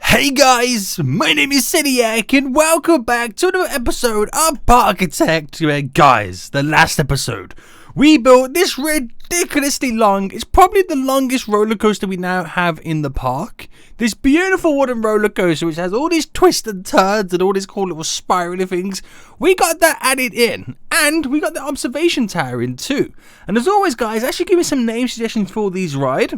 Hey guys, my name is Cidiac and welcome back to another episode of Parkitect. Guys, the last episode, we built this ridiculously long, it's probably the longest roller coaster we now have in the park. This beautiful wooden roller coaster which has all these twists and turns and all these cool little spirally things. We got that added in, and we got the observation tower in too. And as always guys, actually give me some name suggestions for these rides,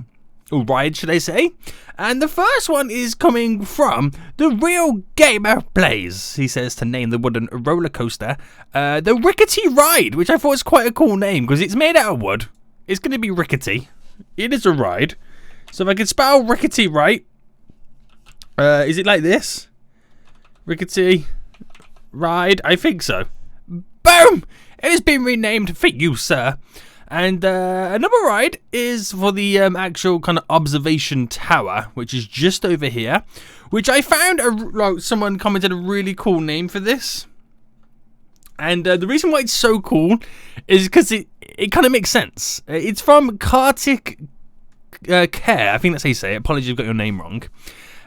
should I say. And the first one is coming from the Real Gamer Plays. He says to name the wooden roller coaster the Rickety Ride, which I thought was quite a cool name because it's made out of wood. It's going to be rickety. It is a ride. So if I can spell rickety right, is it like this? Rickety Ride? I think so. Boom! It has been renamed for you, sir. And another ride is for the actual kind of observation tower, which is just over here, which I found someone commented a really cool name for this. And the reason why it's so cool is because it kind of makes sense. It's from Parkitect Care, I think that's how you say it. Apologies, I've got your name wrong.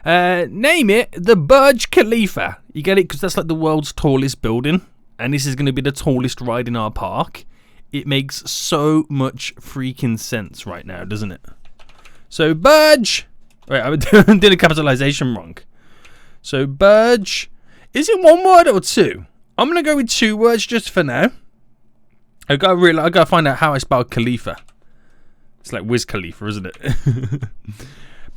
Name it the Burj Khalifa. You get it because that's like the world's tallest building, and this is going to be the tallest ride in our park. It makes so much freaking sense right now, doesn't it? So, Burj... Wait, I did a capitalization wrong. So, Burj... Is it one word or two? I'm going to go with 2 words just for now. I gotta find out how I spell Khalifa. It's like Wiz Khalifa, isn't it?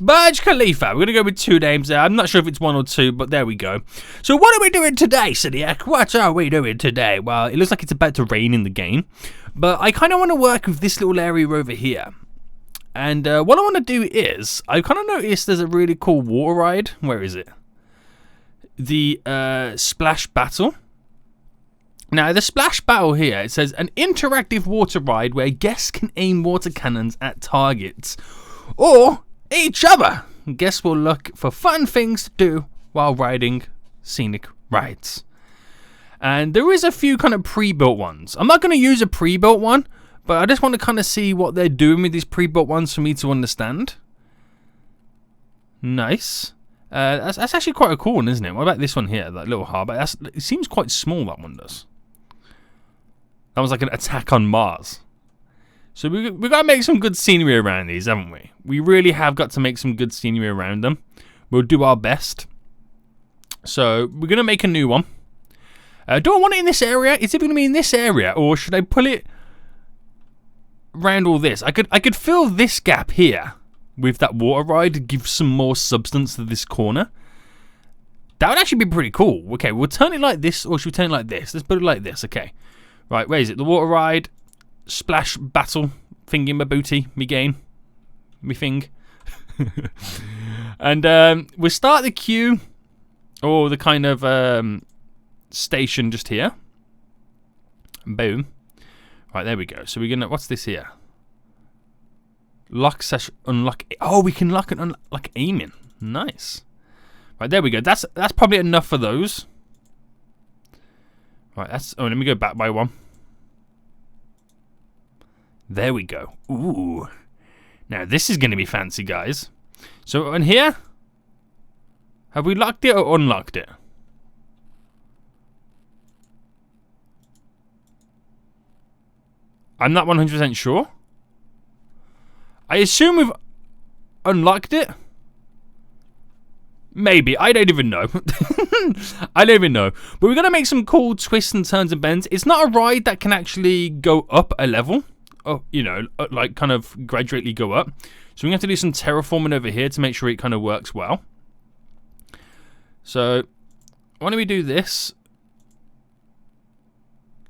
Burj Khalifa. We're going to go with 2 names there. I'm not sure if it's 1 or 2, but there we go. So what are we doing today, Cidiac? What are we doing today? Well, it looks like it's about to rain in the game. But I kind of want to work with this little area over here. And what I want to do is, I kind of noticed there's a really cool water ride. Where is it? The Splash Battle. Now, the Splash Battle here, it says, an interactive water ride where guests can aim water cannons at targets. Or each other. Guests will look for fun things to do while riding scenic rides. And there is a few kind of pre-built ones. I'm not going to use a pre-built one, but I just want to kind of see what they're doing with these pre-built ones for me to understand. Nice. That's actually quite a cool one, isn't it? What about this one here, that little harbour? It seems quite small, that one does. That was like an attack on Mars. So we've got to make some good scenery around these, haven't we? We really have got to make some good scenery around them. We'll do our best. So we're going to make a new one. Do I want it in this area? Is it going to be in this area? Or should I pull it around all this? I could fill this gap here with that water ride to give some more substance to this corner. That would actually be pretty cool. Okay, we'll turn it like this, or should we turn it like this? Let's put it like this, okay. Right, where is it? The water ride, Splash Battle, thingy my booty, me gain, me thing. And we'll start the queue, or the kind of station just here. Boom. Right, there we go. So we're gonna, what's this here? Lock session, unlock. Oh, we can lock and unlock aiming. Nice. Right, there we go. That's probably enough for those. Right, let me go back by 1. There we go. Ooh. Now this is going to be fancy, guys. So in here, have we locked it or unlocked it? I'm not 100% sure. I assume we've unlocked it. Maybe. I don't even know. I don't even know. But we're going to make some cool twists and turns and bends. It's not a ride that can actually go up a level. Oh, you know, like kind of gradually go up. So we have to do some terraforming over here to make sure it kind of works well. So why don't we do this?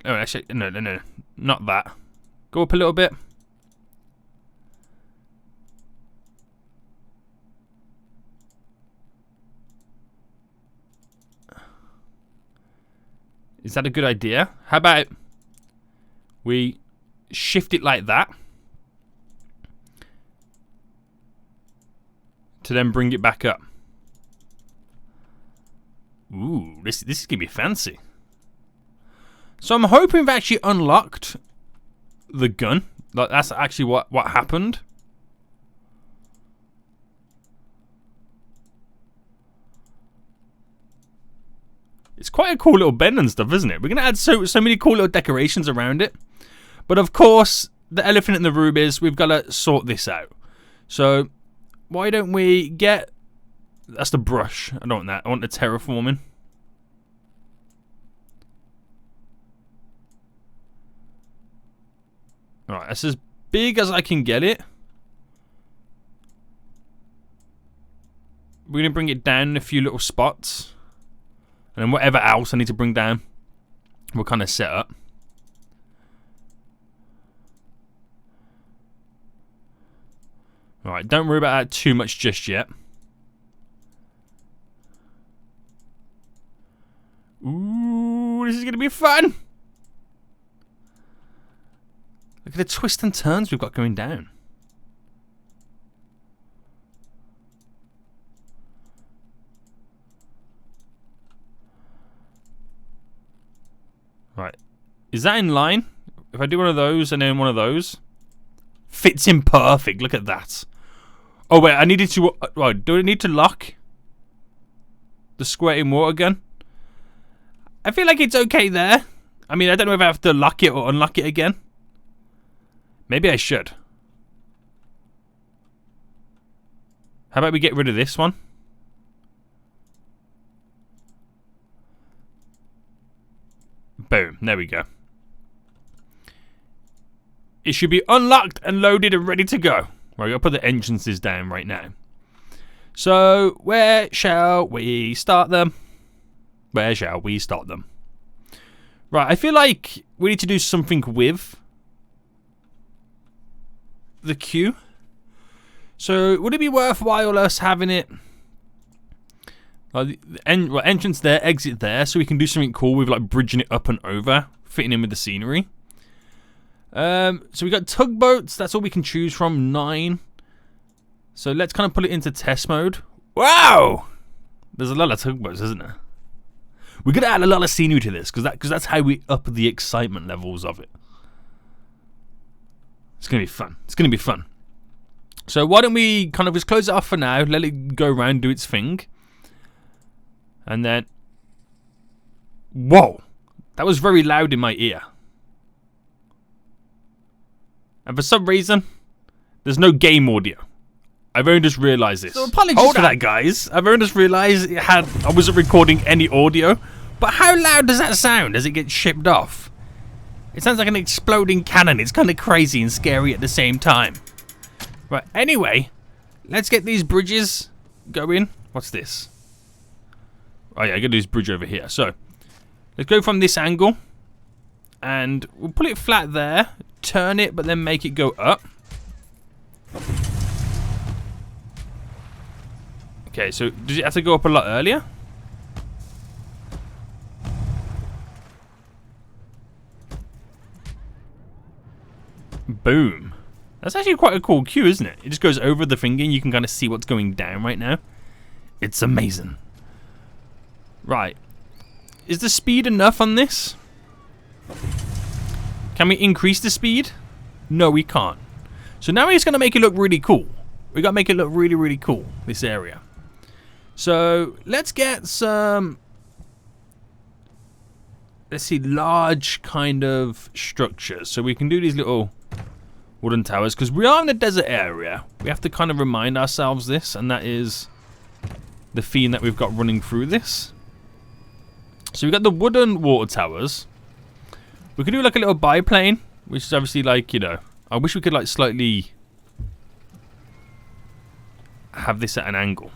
Oh, actually, no. Not that. Go up a little bit. Is that a good idea? How about we shift it like that to then bring it back up? Ooh, this is gonna be fancy. So I'm hoping we've actually unlocked the gun. Like that's actually what happened. It's quite a cool little bend and stuff, isn't it? We're going to add so many cool little decorations around it. But of course, the elephant in the room is we've got to sort this out. So why don't we get... That's the brush. I don't want that. I want the terraforming. Alright, that's as big as I can get it. We're going to bring it down in a few little spots. And then whatever else I need to bring down, we'll kind of set up. Alright, don't worry about that too much just yet. Ooh, this is going to be fun. Look at the twists and turns we've got going down. Right. Is that in line? If I do one of those and then one of those. Fits in perfect. Look at that. Oh, wait. I needed to... Right, do I need to lock the squirting water gun? I feel like it's okay there. I mean, I don't know if I have to lock it or unlock it again. Maybe I should. How about we get rid of this one? Boom. There we go. It should be unlocked and loaded and ready to go. Right, I'll put the entrances down right now. So, where shall we start them? Where shall we start them? Right, I feel like we need to do something with the queue. So, would it be worthwhile us having it... the entrance there, exit there, so we can do something cool with like bridging it up and over, fitting in with the scenery. So we got tugboats, that's all we can choose from, 9. So let's kind of put it into test mode. Wow! There's a lot of tugboats, isn't there? We're going to add a lot of scenery to this, because that's how we up the excitement levels of it. It's going to be fun. It's going to be fun. So why don't we kind of just close it off for now, let it go around, do its thing. And then... Whoa! That was very loud in my ear. And for some reason, there's no game audio. I've only just realised this. So apologies for that, guys. I've only just realised I wasn't recording any audio. But how loud does that sound as it gets shipped off? It sounds like an exploding cannon. It's kind of crazy and scary at the same time. Right, anyway, let's get these bridges going. What's this? Oh yeah, I gotta do this bridge over here. So, let's go from this angle. And we'll put it flat there. Turn it, but then make it go up. Okay, so does it have to go up a lot earlier? Boom. That's actually quite a cool queue, isn't it? It just goes over the finger and you can kind of see what's going down right now. It's amazing. Right. Is the speed enough on this? Can we increase the speed? No, we can't. So now it's going to make it look really cool. We got to make it look really, really cool, this area. So let's get some... Let's see, large kind of structures. So we can do these little wooden towers. Because we are in a desert area. We have to kind of remind ourselves this. And that is the theme that we've got running through this. So we've got the wooden water towers. We could do like a little biplane, which is obviously like, you know, I wish we could like slightly have this at an angle.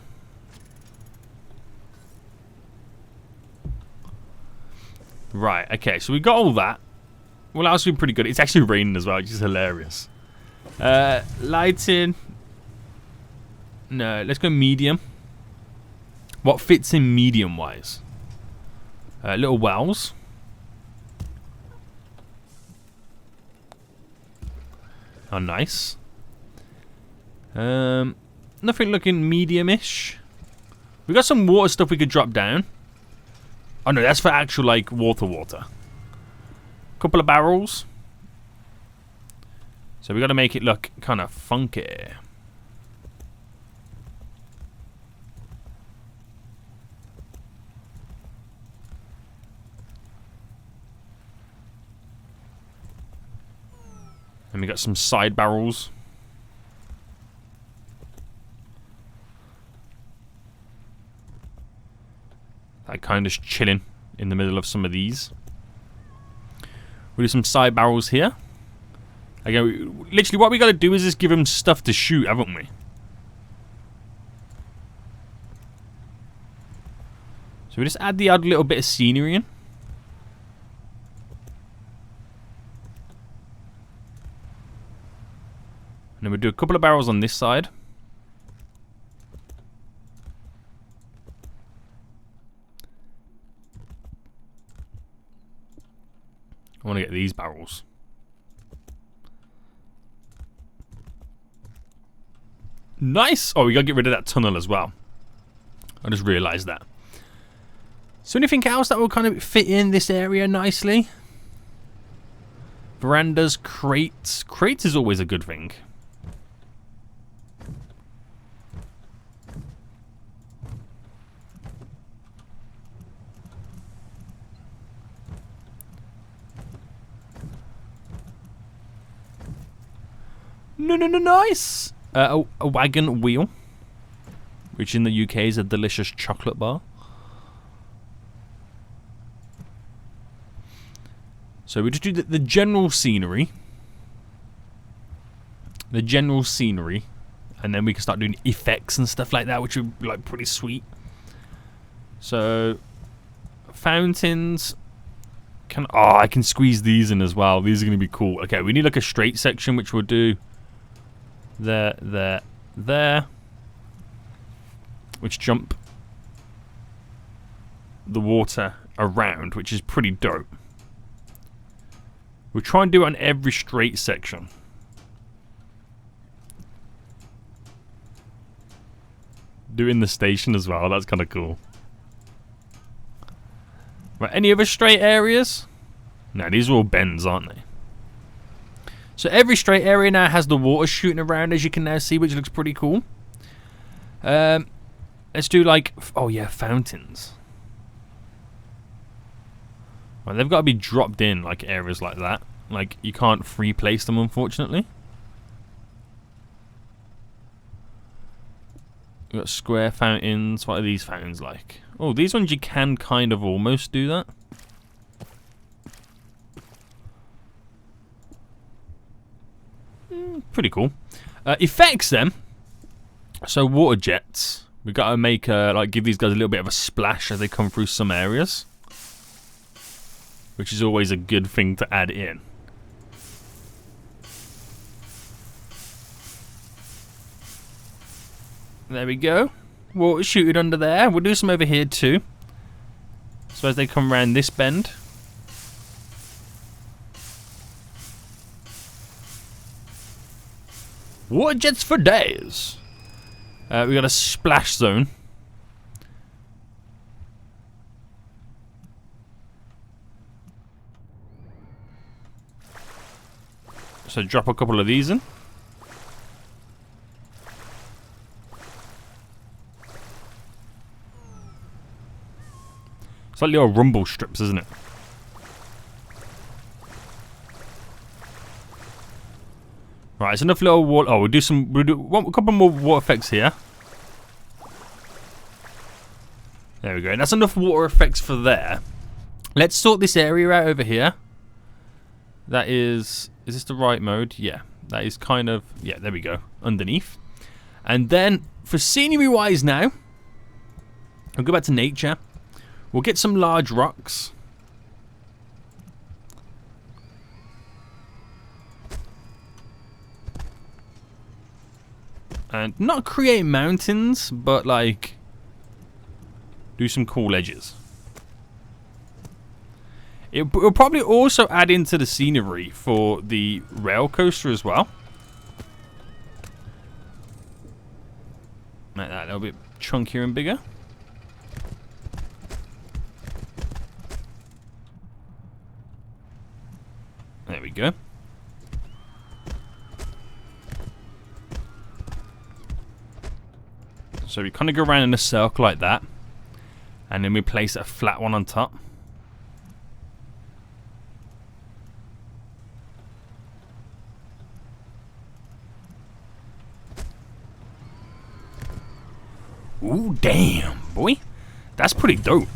Right, okay, so we got all that. Well, that was been pretty good. It's actually raining as well, which is hilarious. Lighting. No, let's go medium. What fits in medium-wise? Little wells. Oh, nice. Nothing looking medium-ish. We got some water stuff we could drop down. Oh no, that's for actual like water. Couple of barrels. So we got to make it look kind of funky. we got some side barrels. That kind of chilling in the middle of some of these. We'll do some side barrels here. Again, literally what we got to do is just give them stuff to shoot, haven't we? So we just add the odd little bit of scenery in. And then we'll do a couple of barrels on this side. I want to get these barrels. Nice! Oh, we gotta get rid of that tunnel as well. I just realised that. So anything else that will kind of fit in this area nicely? Verandas, crates. Crates is always a good thing. No, nice! A wagon wheel, which in the UK is a delicious chocolate bar. So we just do the general scenery. The general scenery. And then we can start doing effects and stuff like that, which would be like pretty sweet. So fountains. I can squeeze these in as well. These are going to be cool. Okay, we need like a straight section, which we'll do there, which jump the water around, which is pretty dope. We'll try and do it on every straight section. Do it in the station as well. That's kind of cool. Right, any other straight areas? No, these are all bends, aren't they? So every straight area now has the water shooting around, as you can now see, which looks pretty cool. Let's do like, oh yeah, fountains. Well, they've got to be dropped in like areas like that. Like you can't free place them, unfortunately. We've got square fountains. What are these fountains like? Oh, these ones you can kind of almost do that. Pretty cool. Effects then. So water jets. We've got to make like give these guys a little bit of a splash as they come through some areas, which is always a good thing to add in. There we go. Water shooting under there. We'll do some over here too. So as they come around this bend. Water jets for days. We got a splash zone. So drop a couple of these in. It's like little rumble strips, isn't it? Right, it's enough little water. Oh, we'll do a couple more water effects here. There we go. And that's enough water effects for there. Let's sort this area out over here. That is this the right mode? Yeah, that is kind of, yeah, there we go, underneath. And then for scenery wise now, I'll go back to nature. We'll get some large rocks. And not create mountains, but like do some cool edges. It will probably also add into the scenery for the rail coaster as well. Make that a little bit chunkier and bigger. There we go. So we kind of go around in a circle like that. And then we place a flat one on top. Ooh, damn, boy. That's pretty dope.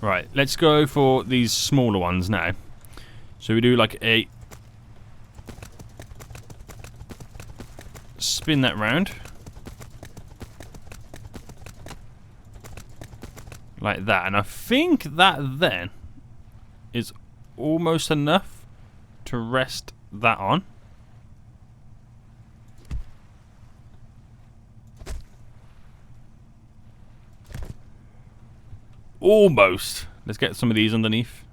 Right, let's go for these smaller ones now. So we do like a... spin that round. Like that. And I think that then is almost enough to rest that on. Almost. Let's get some of these underneath.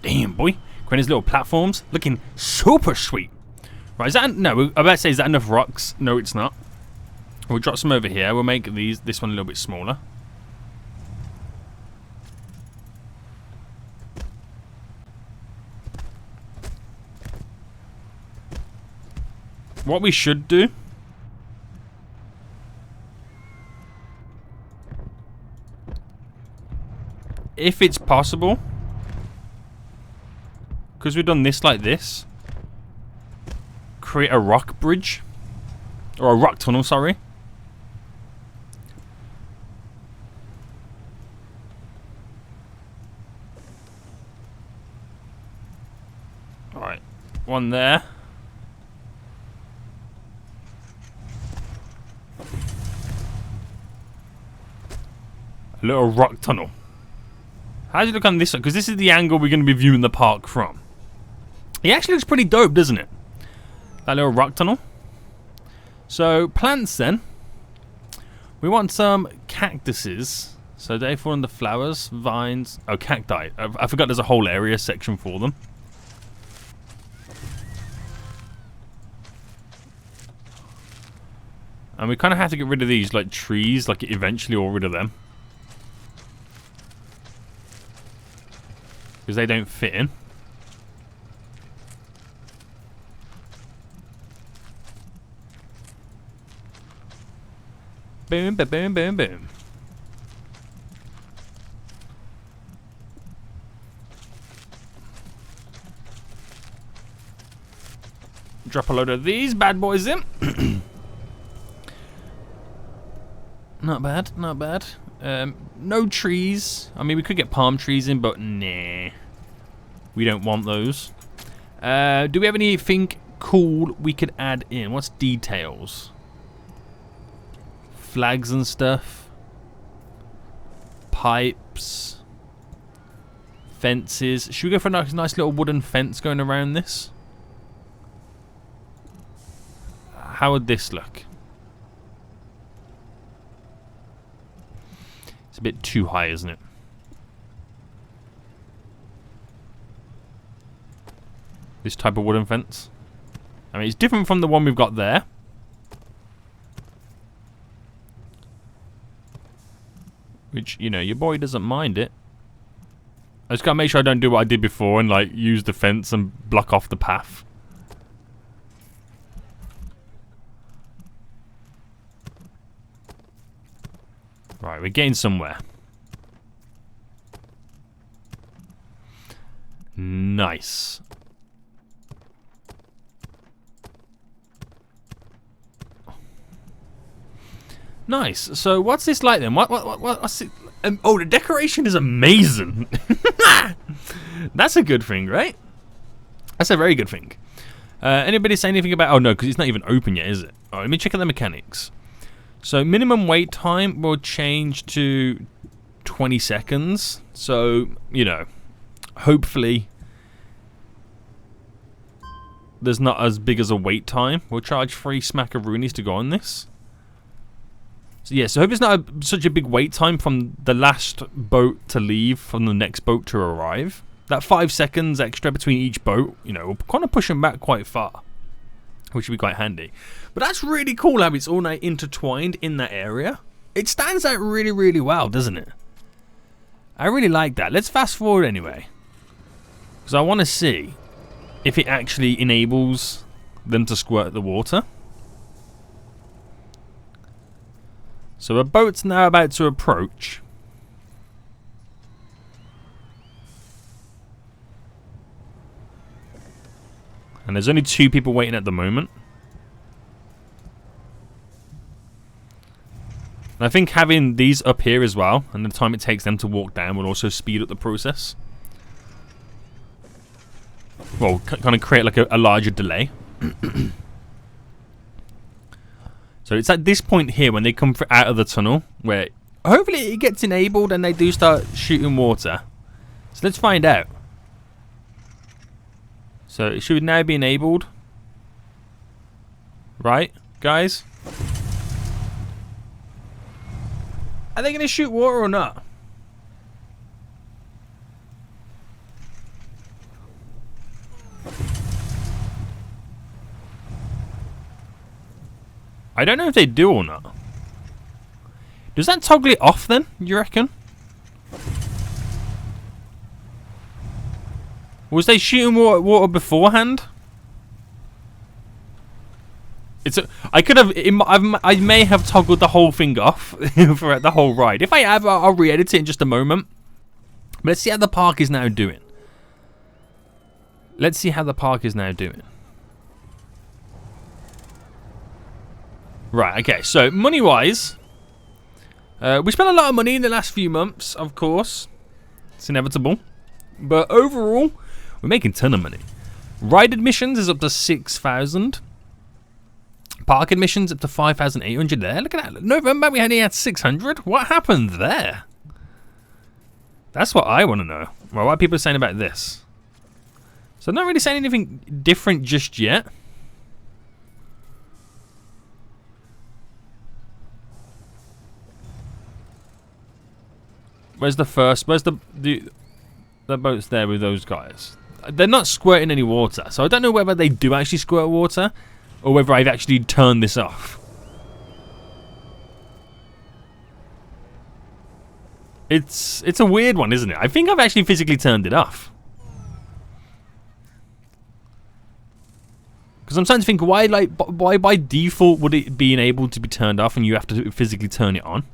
Damn, boy. Creating these little platforms. Looking super sweet. Right, is that... no, I'm about to say, is that enough rocks? No, it's not. We'll drop some over here. We'll make this one a little bit smaller. What we should do... if it's possible... because we've done this like this... create a rock bridge. Or a rock tunnel, sorry. Alright. One there. A little rock tunnel. How does it look on this side? Because this is the angle we're going to be viewing the park from. It actually looks pretty dope, doesn't it? That little rock tunnel. So, plants then. We want some cactuses. So they fall under flowers, vines. Oh, cacti. I forgot there's a whole area section for them. And we kind of have to get rid of these, like trees, like eventually, or rid of them. Because they don't fit in. Boom, ba boom, boom, boom. Drop a load of these bad boys in. Not bad, not bad. No trees. I mean, we could get palm trees in, but nah. We don't want those. Do we have anything cool we could add in? What's details? Flags and stuff. Pipes. Fences. Should we go for a nice little wooden fence going around this? How would this look? It's a bit too high, isn't it? This type of wooden fence. I mean, it's different from the one we've got there. Which, you know, your boy doesn't mind it. I just gotta make sure I don't do what I did before and, like, use the fence and block off the path. Right, we're getting somewhere. Nice. Nice. So what's this like then? What's it? Oh, the decoration is amazing. That's a good thing, right? That's a very good thing. Anybody say anything about... oh no, because it's not even open yet, is it? All right, let me check out the mechanics. So minimum wait time will change to 20 seconds. So, you know, hopefully there's not as big as a wait time. We'll charge 3 smackaroonies to go on this. So yeah, so I hope it's not such a big wait time from the last boat to leave, from the next boat to arrive. That 5 seconds extra between each boat, you know, will kind of push them back quite far, which would be quite handy. But that's really cool how it's all intertwined in that area. It stands out really, really well, doesn't it? I really like that. Let's fast forward anyway, because I want to see if it actually enables them to squirt the water. So a boat's now about to approach. And there's only 2 people waiting at the moment. And I think having these up here as well, and the time it takes them to walk down, will also speed up the process. Well, kind of create like a larger delay. So it's at this point here when they come out of the tunnel where hopefully it gets enabled and they do start shooting water. So let's find out. So it should now be enabled. Right, guys? Are they going to shoot water or not? I don't know if they do or not. Does that toggle it off then, do you reckon? Was they shooting water beforehand? I may have toggled the whole thing off for the whole ride. If I have, I'll re-edit it in just a moment. But let's see how the park is now doing. Let's see how the park is now doing. Right, okay, so money-wise, we spent a lot of money in the last few months, of course. It's inevitable. But overall, we're making a ton of money. Ride admissions is up to 6,000. Park admissions up to 5,800 there. Look at that. November, we only had 600. What happened there? That's what I want to know. Well, what are people saying about this? So I'm not really saying anything different just yet. Where's the first? Where's the boat's there with those guys? They're not squirting any water, so I don't know whether they do actually squirt water or whether I've actually turned this off. It's a weird one, isn't it? I think I've actually physically turned it off. Because I'm starting to think, why by default would it be enabled to be turned off and you have to physically turn it on?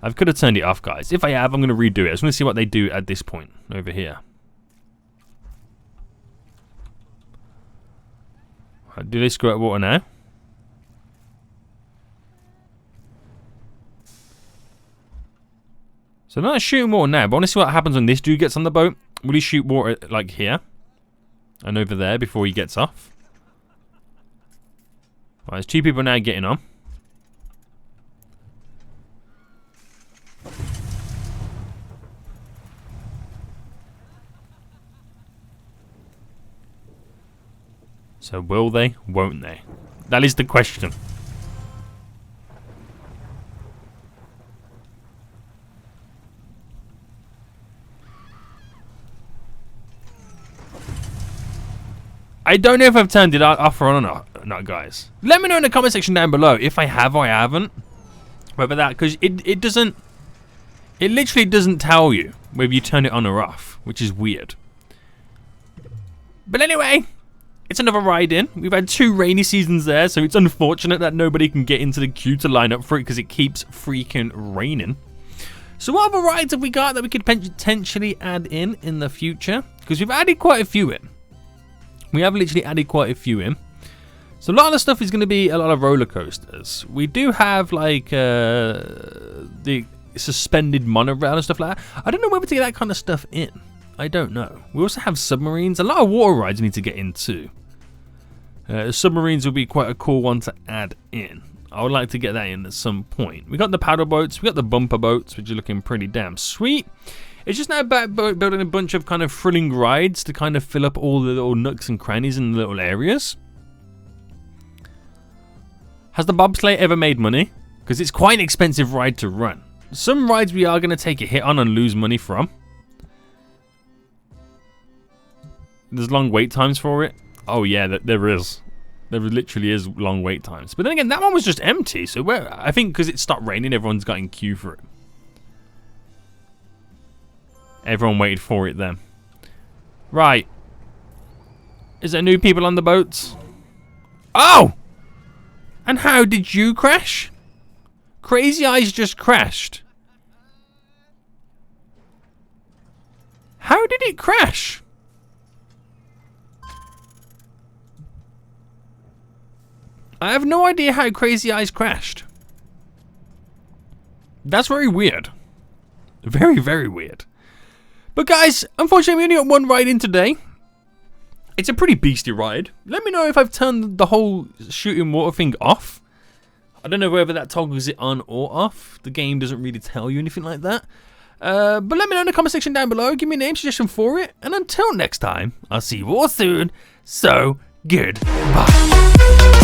I could have turned it off, guys. If I have, I'm going to redo it. I just want to see what they do at this point over here. Do they squirt water now? So they're not shooting water now, but I want to see what happens when this dude gets on the boat. Will he shoot water like here and over there before he gets off? Right, there's 2 people now getting on. So will they? Won't they? That is the question. I don't know if I've turned it off or on or not, guys. Let me know in the comment section down below if I have or I haven't. Whether that, because it doesn't, it literally doesn't tell you whether you turn it on or off, which is weird. But anyway, it's another ride in. We've had 2 rainy seasons there, so it's unfortunate that nobody can get into the queue to line up for it because it keeps freaking raining. So what other rides have we got that we could potentially add in the future? Because we've added quite a few in. We have literally added quite a few in. So a lot of the stuff is going to be a lot of roller coasters. We do have like the suspended monorail and stuff like that. I don't know whether to get that kind of stuff in. I don't know. We also have submarines. A lot of water rides we need to get into. Submarines would be quite a cool one to add in. I would like to get that in at some point. We got the paddle boats. We got the bumper boats, which are looking pretty damn sweet. It's just now about building a bunch of kind of thrilling rides to kind of fill up all the little nooks and crannies in the little areas. Has the bobsleigh ever made money? Because it's quite an expensive ride to run. Some rides we are going to take a hit on and lose money from. There's long wait times for it. Oh yeah, there is. There literally is long wait times. But then again, that one was just empty. So I think because it stopped raining, everyone's got in queue for it. Everyone waited for it then. Right. Is there new people on the boats? Oh! And how did you crash? Crazy Eyes just crashed. How did it crash? I have no idea how Crazy Eyes crashed. That's very weird. Very, very weird. But guys, unfortunately we only got one ride in today. It's a pretty beastly ride. Let me know if I've turned the whole shooting water thing off. I don't know whether that toggles it on or off. The game doesn't really tell you anything like that. But let me know in the comment section down below. Give me a name suggestion for it. And until next time, I'll see you all soon. So, goodbye.